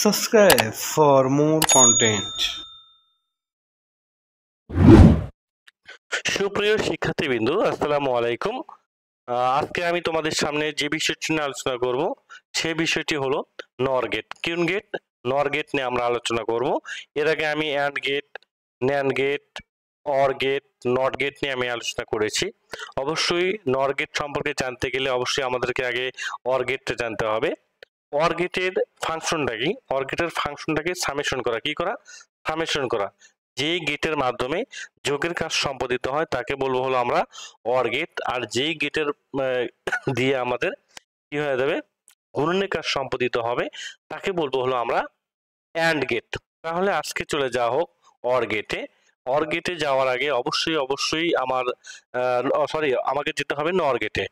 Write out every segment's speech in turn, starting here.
Subscribe for more content. সুপ্রিয় শিক্ষার্থীবৃন্দু, আসসালামু আলাইকুম। আজকে আমি তোমাদের সামনে যে বিষয়টি নিয়ে আলোচনা করব সেই বিষয়টি হলো নর গেট, কোন গেট, নর গেট নিয়ে আমরা আলোচনা করব। এর আগে আমি AND gate, NAND gate, OR gate, NOT gate নিয়ে আমি আলোচনা করেছি। অবশ্যই নর গেট সম্পর্কে জানতে গেলে অবশ্যই আমাদেরকে আগে অর গেটটা জানতে হবে। অর গেটের ফাংশনটা কি? অর গেটের ফাংশনটাকে সামেশন করা। কি করা? সামেশন করা। যেই গেটের মাধ্যমে যোগের কাজ সম্পাদিত হয় তাকে বলবো হলো আমরা অর গেট, আর যেই গেটের দিয়ে আমাদের কি হয়ে যাবে, গুণনের কাজ সম্পাদিত হবে তাকে বলবো হলো আমরা অ্যান্ড গেট। তাহলে আজকে চলে যাওয়া হোক অর গেটে। অর গেটে যাওয়ার আগে অবশ্যই আমাকে যেতে হবে নর গেটে।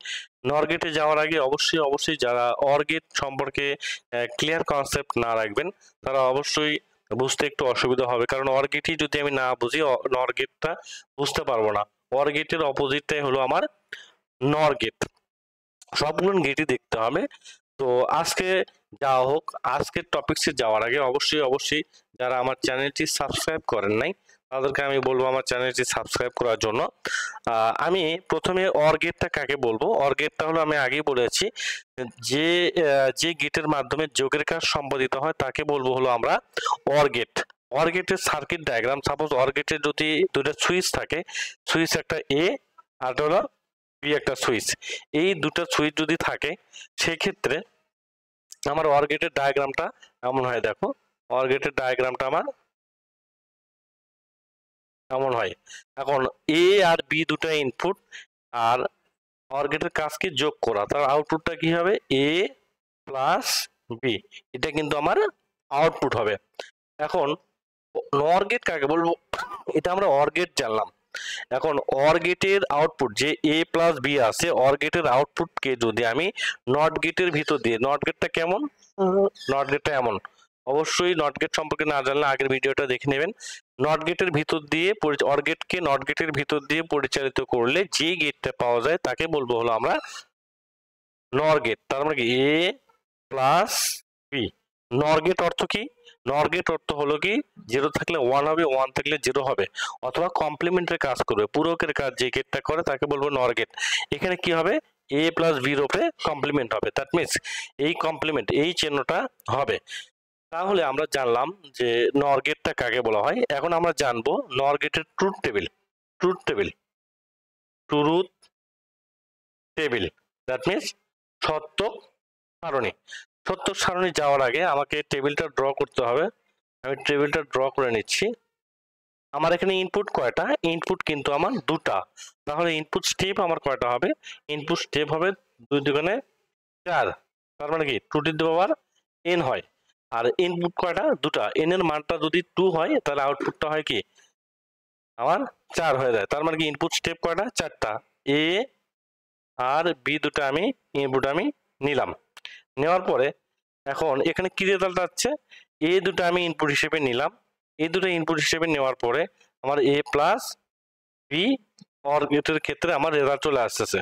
নর গেটে যাওয়ার আগে অবশ্যই যারা অর গেট সম্পর্কে ক্লিয়ার কনসেপ্ট না রাখবেন তারা অবশ্যই বুঝতে একটু অসুবিধা হবে, কারণ অর গেটই যদি আমি না বুঝি নর গেটটা বুঝতে পারবো না। অর গেটের অপোজিটটাই হলো আমার নর গেট। সবগুলো গেটই দেখতে হবে। তো আজকে যাওয়া হোক। আজকের টপিকসে যাওয়ার আগে অবশ্যই যারা আমার চ্যানেলটি সাবস্ক্রাইব করেন নাই তাদেরকে আমি বলবো আমার চ্যানেলটি সাবস্ক্রাইব করার জন্য। আমি প্রথমে অর গেটটা কাকে বলবো। অর গেটটা হলো আমি আগেই বলেছি যে যে গেটের মাধ্যমে যোগের কাজ সম্পাদিত হয় তাকে বলবো হলো আমরা অর গেট। অর গেটের সার্কিট ডায়াগ্রাম, সাপোজ অর গেটের যদি দুটো সুইচ থাকে, সুইচ একটা এ আর হলো বি একটা সুইচ, এই দুটো সুইচ যদি থাকে সেক্ষেত্রে আমার অর গেটের ডায়াগ্রামটা এমন হয়। দেখো অর গেটের ডায়াগ্রামটা আমার এমন হয়। এখন এ আর বি দুটো ইনপুট, আর অর গেটের কাজকে যোগ করা, তার আউটপুটটা কি হবে? এ প্লাস বি, এটা কিন্তু আমার আউটপুট হবে। এখন নর গেট কাকে বলবো, এটা আমরা অর গেট জানলাম। এখন অর গেটের আউটপুট যে এ প্লাস বি আছে, অর গেটের আউটপুটকে যদি আমি নট গেটের ভিতর দিয়ে, নট গেটটা কেমন, নট গেটটা এমন। অবশ্যই নট গেট সম্পর্কে না জানলে আগের ভিডিওটা দেখে নেবেন। নট গেটের ভিতর দিয়ে অর গেটকে নট গেটের ভিতর দিয়ে পরিচালিত করলে যে গেটটা পাওয়া যায় তাকে বলবো হলো আমরা নর গেট। তার মানে কি এ প্লাস বি। নর গেট অর্থ কি? নর গেট অর্থ হলো কি, জিরো থাকলে ওয়ান হবে, ওয়ান থাকলে জিরো হবে, অথবা কমপ্লিমেন্টের কাজ করবে, পূরকের কাজ যে গেটটা করে তাকে বলবো নর গেট। এখানে কি হবে? এ প্লাস বির উপরে কমপ্লিমেন্ট হবে, দ্যাট মিনস এই কমপ্লিমেন্ট, এই চিহ্নটা হবে। তাহলে আমরা জানলাম যে নর গেটটা কাকে বলা হয়। এখন আমরা জানবো নর গেটের truth table. Truth table, truth table, that means সত্য সারণী। সত্য সারণী যাওয়ার আগে আমাকে টেবিলটা ড্র করতে হবে। আমি টেবিলটা ড্র করে নিচ্ছি। আমার এখানে ইনপুট কয়টা? ইনপুট কিন্তু আমার দুটা। তাহলে ইনপুট স্টেপ আমার কয়টা হবে? ইনপুট স্টেপ হবে 2 দুগুণে 4। তার মানে কি 2 টু দি পাওয়ার n হয়। আর ইনপুট কয়টা? দুটা। n এর মানটা যদি 2 হয় তাহলে আউটপুটটা হয় কি আমার 4 হয়ে যায়। তার মানে কি ইনপুট স্টেপ কয়টা? 4টা। a আর b দুটো আমি ইনপুট আমি নিলাম। নেওয়ার পরে এখন এখানে কি রেজাল্ট আসছে? এ দুটো আমি ইনপুট হিসেবে নিলাম। এই দুটো ইনপুট হিসেবে নেওয়ার পরে আমার এ প্লাস বি অর গেটের ক্ষেত্রে আমার রেজাল্ট চলে আসতেছে।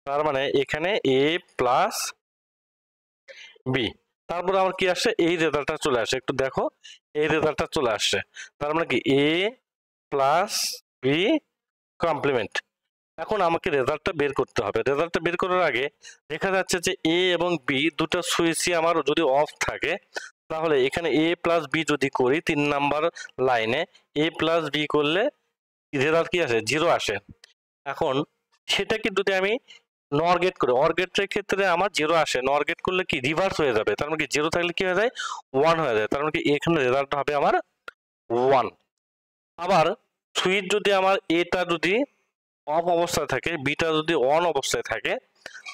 তার মানে এখানে এ প্লাস বি, তারপরে আমার কি আসছে? এই রেজাল্টটা চলে আসে। একটু দেখো, এই রেজাল্টটা চলে আসছে। তার মানে কি এ প্লাস বি কমপ্লিমেন্ট। এখন আমাকে রেজাল্টটা বের করতে হবে। রেজাল্টটা বের করার আগে দেখা যাচ্ছে যে এ এবং বি দুটো সুইচই আমার যদি অফ থাকে তাহলে এখানে এ প্লাস বি যদি করি 3 নাম্বার লাইনে এ প্লাস বি করলে রেজাল্ট কি আসে? 0 আসে। এখন সেটাকে যদি আমি নর গেট করি, অর গেটের ক্ষেত্রে আমার 0 আসে, নর গেট করলে কি রিভার্স হয়ে যাবে। তার মানে কি 0 থাকলে কি হয়ে যায়? 1 হয়ে যায়। তার মানে কি এখানে রেজাল্ট হবে আমার 1। আবার সুইচ যদি আমার এটা যদি অফ অবস্থায় থাকে, বিটা যদি অন অবস্থায় থাকে,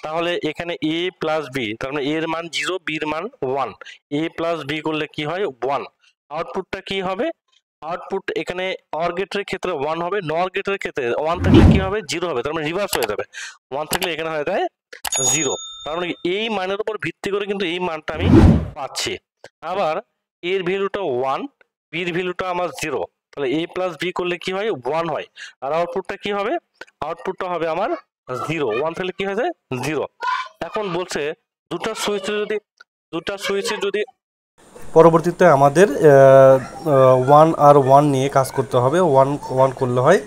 তাহলে এখানে এ প্লাস বি, তার মানে এর মান 0, বির মান 1। এ প্লাস বি করলে কি হয়? 1। আউটপুটটা কি হবে? আউটপুট এখানে অর গেটের ক্ষেত্রে 1 হবে, নর গেটের ক্ষেত্রে 1 থাকলে কি হবে? 0 হবে। তার মানে রিভার্স হয়ে যাবে। 1 থাকলে এখানে হয়ে যায় 0। তার মানে এই মানের উপর ভিত্তি করে কিন্তু এই মানটা আমি পাচ্ছি। আবার এর ভ্যালুটা 1, বির ভ্যালুটা আমার 0, তাহলে এ প্লাস বি করলে কি হয়? 1 হয়। আর আউটপুটটা কি হবে? আউটপুটটা হবে আমার 0। 1 থাকলে কি হয়ে যায়? 0। এখন বলছে দুটা সুইচে যদি পরবর্তীতে আমাদের 1 আর 1 নিয়ে কাজ করতে হবে। 1 1 করলে হয়